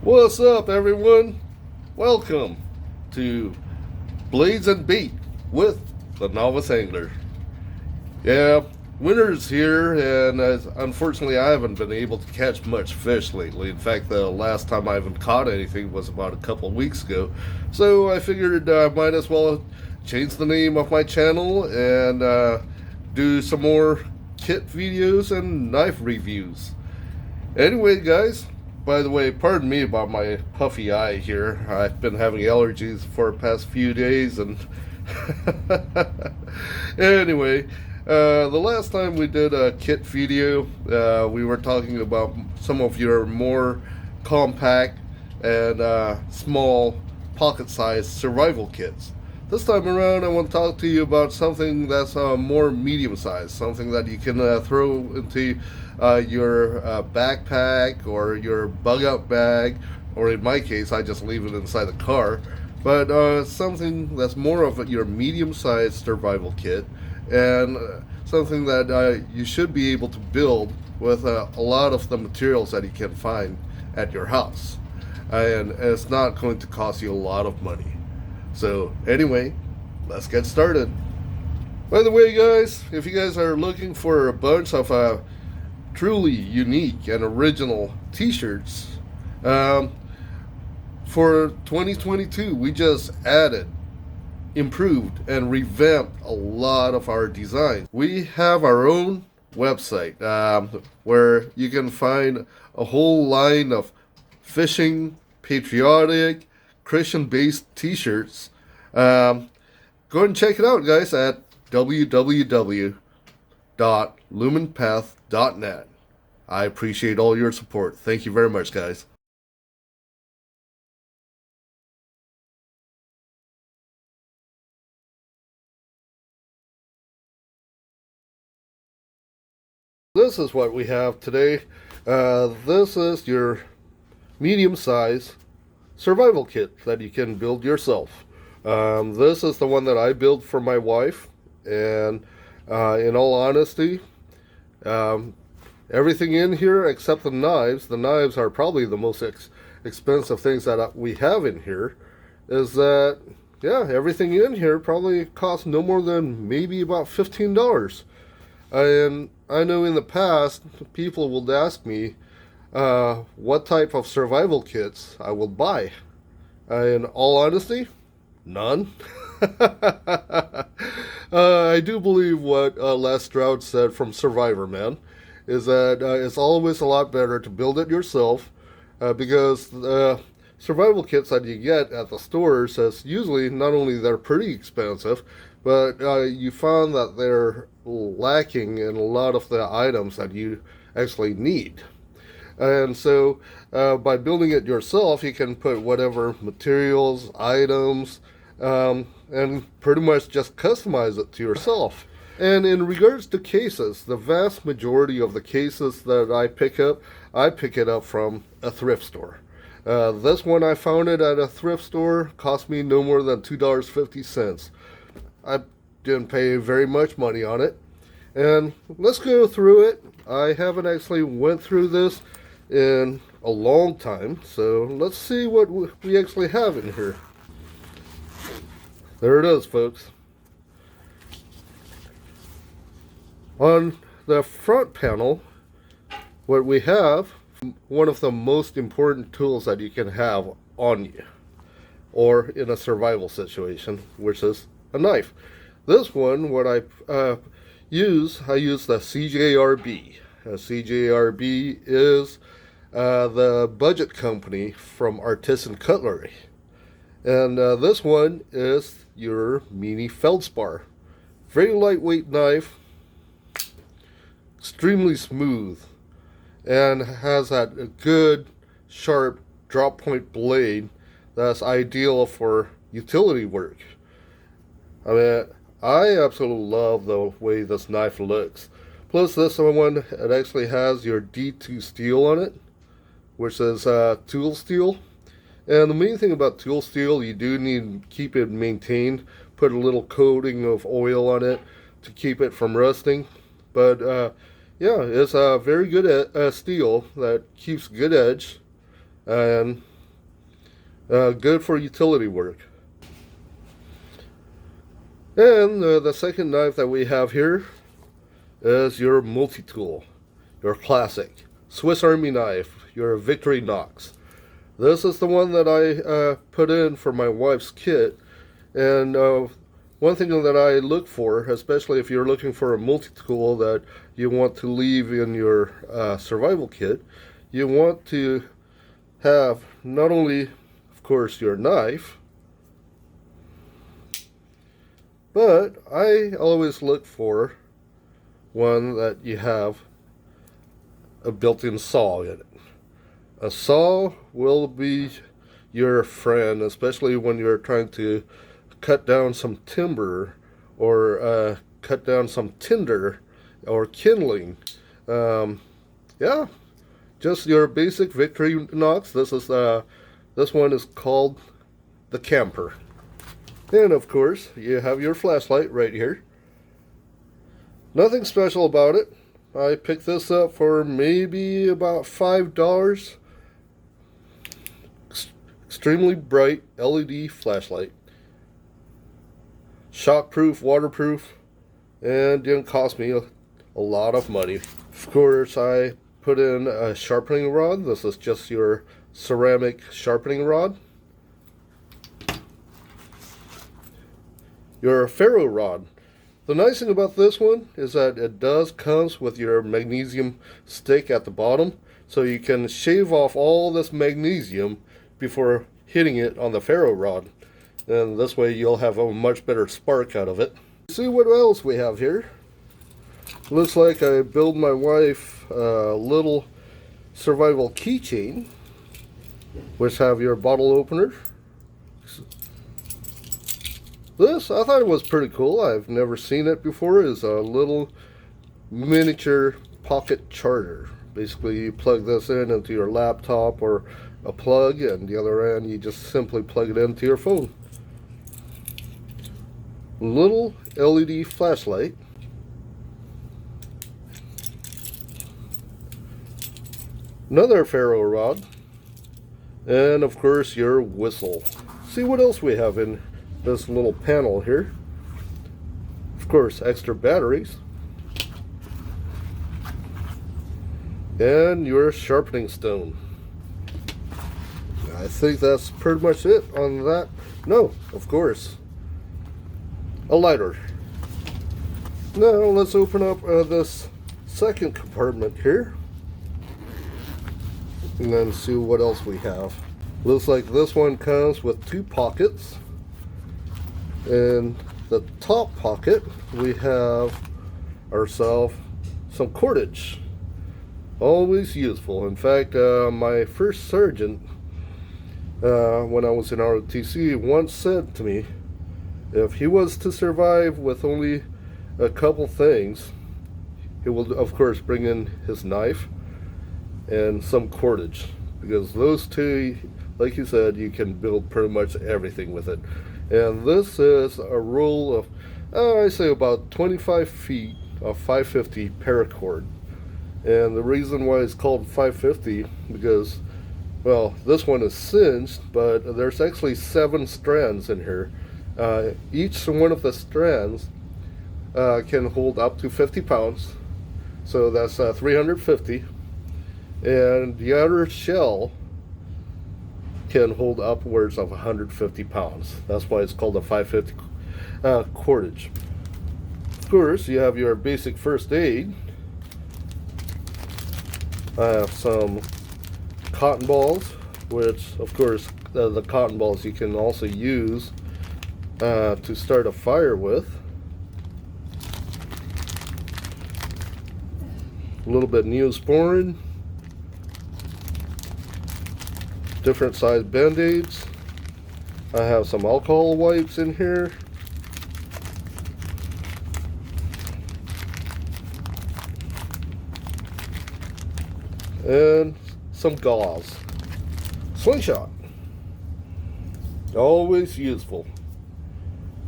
What's up, everyone? Welcome to Blades and Bait with the Novice Angler. Yeah, winter's here, and unfortunately, I haven't been able to catch much fish lately. In fact, the last time I even caught anything was about a couple of weeks ago. So I figured I might as well change the name of my channel and do some more kit videos and knife reviews. Anyway, guys, by the way, pardon me about my puffy eye here. I've been having allergies for the past few days, and anyway, the last time we did a kit video, we were talking about some of your more compact and small pocket-sized survival kits. This time around, I want to talk to you about something that's more medium-sized, something that you can throw into your backpack or your bug-out bag, or in my case, I just leave it inside the car. But something that's more of your medium-sized survival kit, and something that you should be able to build with a lot of the materials that you can find at your house. And it's not going to cost you a lot of money. So anyway, let's get started. By the way, guys, if you guys are looking for a bunch of truly unique and original t-shirts, for 2022 we just added, improved, and revamped a lot of our designs. We have our own website where you can find a whole line of fishing, patriotic, Christian-based t-shirts. Go ahead and check it out, guys, at www.lumenpath.net. I appreciate all your support. Thank you very much, guys. This is what we have today. This is your medium-sized survival kit that you can build yourself. This is the one that I built for my wife, and in all honesty, everything in here except the knives are probably the most expensive things that we have in here, is that, yeah, everything in here probably costs no more than maybe about $15. And I know in the past, people would ask me what type of survival kits I will buy. In all honesty, none. I do believe what Les Stroud said from Survivor Man is that it's always a lot better to build it yourself, because the survival kits that you get at the stores is usually not only they're pretty expensive, but you found that they're lacking in a lot of the items that you actually need. And so by building it yourself, you can put whatever materials, items, and pretty much just customize it to yourself. And in regards to cases, the vast majority of the cases that I pick it up from a thrift store. This one I found it at a thrift store, cost me no more than $2.50. I didn't pay very much money on it. And let's go through it. I haven't actually went through this in a long time, so let's see what we actually have in here. There it is, folks. On the front panel, what we have, one of the most important tools that you can have on you, or in a survival situation, which is a knife. This one, what I use the CJRB. CJRB is the budget company from Artisan Cutlery. And this one is your mini feldspar. Very lightweight knife, extremely smooth, and has that good, sharp drop point blade that's ideal for utility work. I mean, I absolutely love the way this knife looks. Plus, this one, it actually has your D2 steel on it, which is tool steel. And the main thing about tool steel, you do need to keep it maintained. Put a little coating of oil on it to keep it from rusting. But yeah, it's a very good steel that keeps good edge, and Good for utility work. And the second knife that we have here is your multi-tool, your classic Swiss Army knife, your Victorinox. This is the one that I put in for my wife's kit. And one thing that I look for, especially if you're looking for a multi-tool that you want to leave in your survival kit, you want to have not only, of course, your knife, but I always look for one that you have a built-in saw in it. A saw will be your friend, especially when you're trying to cut down some timber or cut down some tinder or kindling. Yeah, just your basic Victorinox. This one is called the Camper. And of course, you have your flashlight right here. Nothing special about it. I picked this up for maybe about $5. Extremely bright LED flashlight. Shockproof, waterproof, and didn't cost me a lot of money. Of course, I put in a sharpening rod. This is just your ceramic sharpening rod. Your ferro rod. The nice thing about this one is that it does comes with your magnesium stick at the bottom, so you can shave off all this magnesium before hitting it on the ferro rod, and this way you'll have a much better spark out of it. See what else we have here. Looks like I built my wife a little survival keychain, which have your bottle opener. This, I thought it was pretty cool. I've never seen it before. Is a little miniature pocket charger. Basically, you plug this in into your laptop or a plug, and the other end you just simply plug it into your phone. Little LED flashlight. Another ferro rod. And of course your whistle. See what else we have in this little panel here. Of course, extra batteries. And your sharpening stone. I think that's pretty much it on that. No, of course, a lighter. Now let's open up this second compartment here and then see what else we have. Looks like this one comes with two pockets. In the top pocket we have ourselves some cordage. Always useful. In fact, my first sergeant, when I was in ROTC, once said to me, if he was to survive with only a couple things, he will of course bring in his knife and some cordage, because those two, like you said, you can build pretty much everything with it. And this is a roll of, I say about 25 feet of 550 paracord. And the reason why it's called 550, because, well, this one is cinched, but there's actually 7 strands in here. Each one of the strands can hold up to 50 pounds, so that's 350. And the outer shell can hold upwards of 150 pounds. That's why it's called a 550 cordage. Of course, you have your basic first aid. I have some cotton balls, which of course the cotton balls you can also use to start a fire with. A little bit Neosporin. Different size band-aids. I have some alcohol wipes in here. And some gauze. Slingshot. Always useful.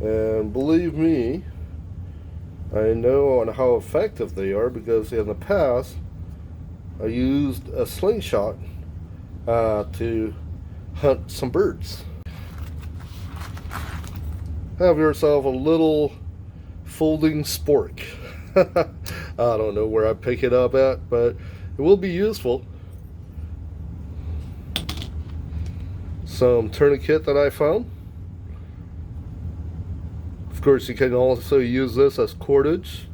And believe me, I know on how effective they are, because in the past I used a slingshot to hunt some birds. Have yourself a little folding spork. I don't know where I pick it up at, but it will be useful. Some tourniquet that I found. Of course, you can also use this as cordage.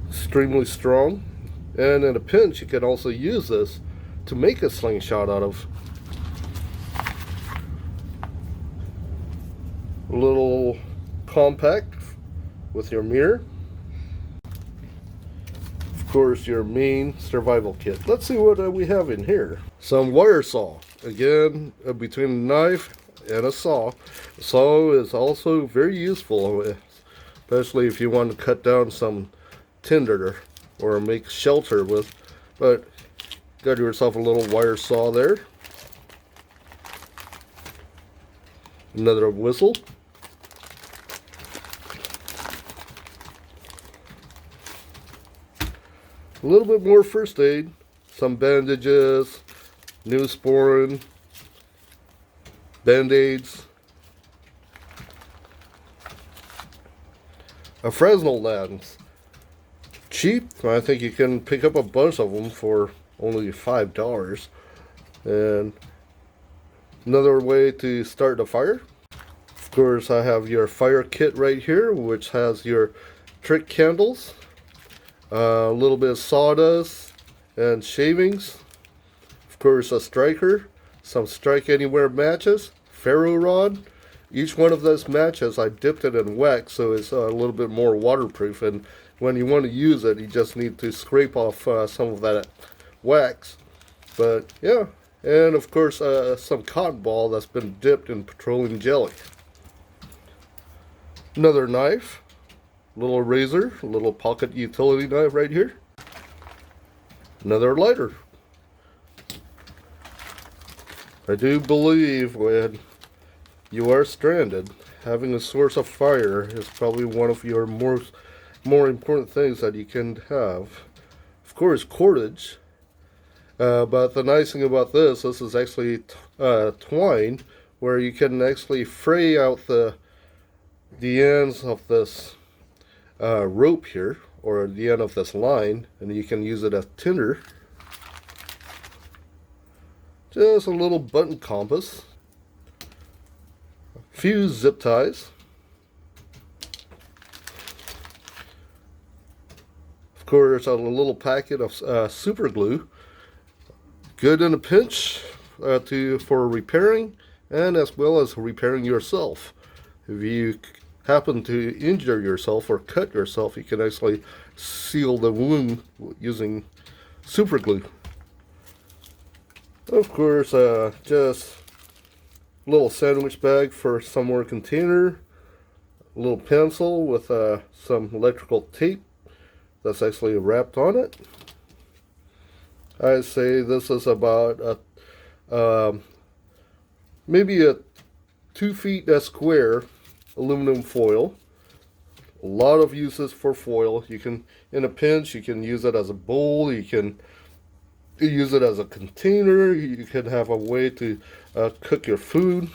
Extremely strong. And in a pinch, you can also use this to make a slingshot out of. A little compact with your mirror. Of course, your main survival kit. Let's see what we have in here. Some wire saw. Again, between a knife and a saw. A saw is also very useful, especially if you want to cut down some tinder or make shelter with. But got yourself a little wire saw there. Another whistle. A little bit more first aid, some bandages, Neosporin, band-aids, a Fresnel lens. Cheap, I think you can pick up a bunch of them for only $5. And another way to start a fire. Of course, I have your fire kit right here, which has your trick candles. A little bit of sawdust and shavings. Of course, a striker, some strike anywhere matches, ferro rod. Each one of those matches I dipped it in wax so it's a little bit more waterproof, and when you want to use it you just need to scrape off some of that wax. But yeah, and of course some cotton ball that's been dipped in petroleum jelly. Another knife. Little razor, a little pocket utility knife right here. Another lighter. I do believe when you are stranded, having a source of fire is probably one of your more important things that you can have. Of course, cordage. But the nice thing about this is actually twine, where you can actually fray out the ends of this rope here, or the end of this line, and you can use it as tinder. Just a little button compass, a few zip ties, of course a little packet of super glue, good in a pinch for repairing, and as well as repairing yourself. If you happen to injure yourself or cut yourself, you can actually seal the wound using super glue. Of course, just a little sandwich bag for some more container, a little pencil with some electrical tape that's actually wrapped on it. I say this is about maybe a 2 feet square aluminum foil. A lot of uses for foil. You can, in a pinch, you can use it as a bowl, you can use it as a container, you can have a way to cook your food,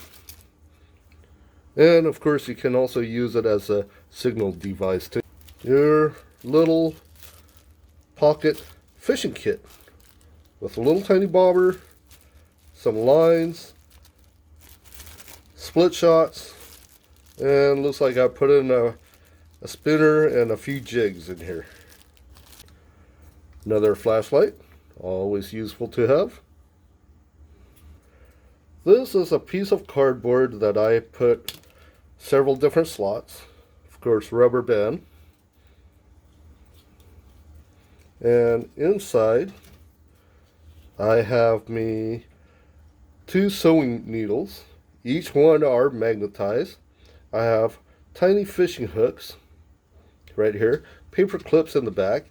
and of course you can also use it as a signal device too. Your little pocket fishing kit with a little tiny bobber, some lines, split shots, and looks like I put in a spinner and a few jigs in here. Another flashlight, always useful to have. This is a piece of cardboard that I put several different slots. Of course, rubber band. And inside, I have me 2 sewing needles. Each one are magnetized. I have tiny fishing hooks right here, paper clips in the back,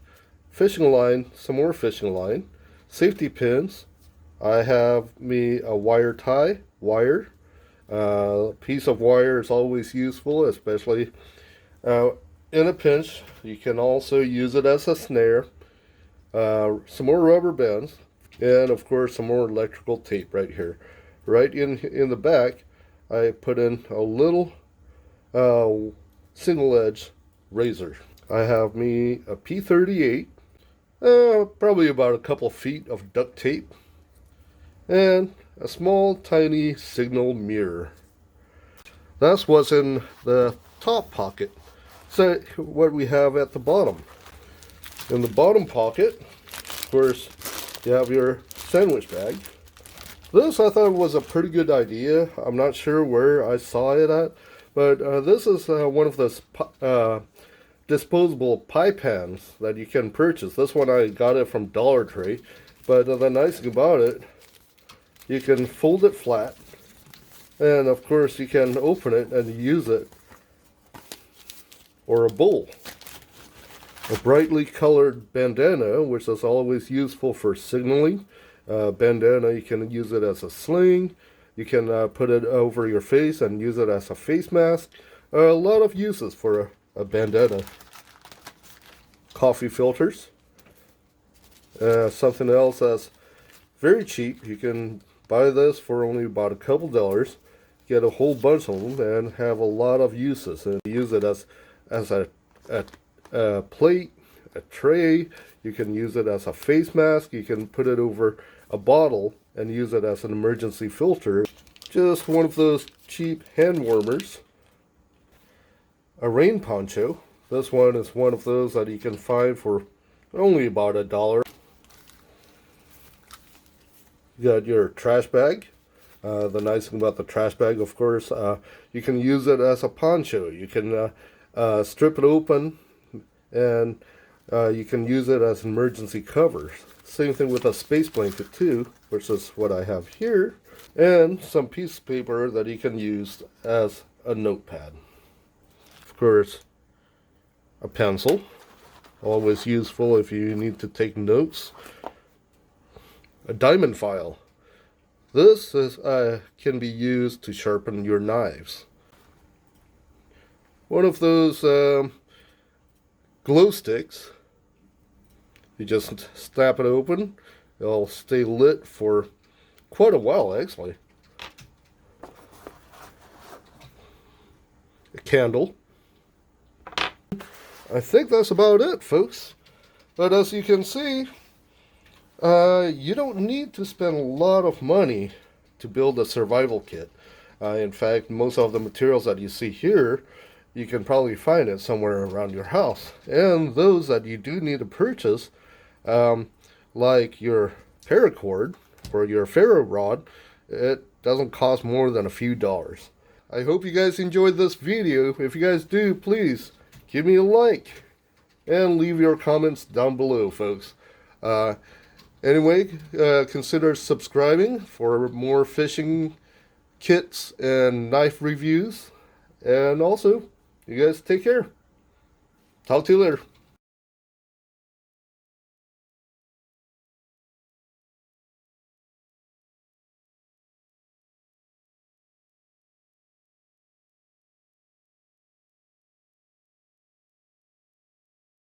fishing line, some more fishing line, safety pins. I have me a wire tie, wire. A piece of wire is always useful, especially in a pinch. You can also use it as a snare. Some more rubber bands, and of course some more electrical tape right here. right in the back, I put in a little single edge razor. I have me a P38, probably about a couple feet of duct tape, and a small tiny signal mirror. That's what's in the top pocket. So what we have at the bottom. In the bottom pocket, of course, you have your sandwich bag. This I thought was a pretty good idea. I'm not sure where I saw it at, but this is one of those disposable pie pans that you can purchase. This one I got it from Dollar Tree, but the nice thing about it, you can fold it flat, and of course you can open it and use it, or a bowl. A brightly colored bandana, which is always useful for signaling. Bandana, you can use it as a sling. You can put it over your face and use it as a face mask. A lot of uses for a bandana. Coffee filters. Something else that's very cheap. You can buy this for only about a couple dollars. Get a whole bunch of them and have a lot of uses. And use it as a plate, a tray. You can use it as a face mask. You can put it over a bottle and use it as an emergency filter. Just one of those cheap hand warmers. A rain poncho. This one is one of those that you can find for only about $1. You got your trash bag. The nice thing about the trash bag, of course, you can use it as a poncho. You can strip it open, and you can use it as an emergency cover. Same thing with a space blanket too, which is what I have here, and some piece of paper that you can use as a notepad. Of course, a pencil, always useful if you need to take notes. A diamond file. This is can be used to sharpen your knives. One of those glow sticks. You just snap it open. It'll stay lit for quite a while, actually. A candle. I think that's about it, folks. But as you can see, you don't need to spend a lot of money to build a survival kit. In fact, most of the materials that you see here, you can probably find it somewhere around your house. And those that you do need to purchase, like your Paracord or your ferro rod, it doesn't cost more than a few dollars. I hope you guys enjoyed this video. If you guys do, please give me a like and leave your comments down below, folks. Anyway, consider subscribing for more fishing kits and knife reviews. And also, you guys take care. Talk to you later.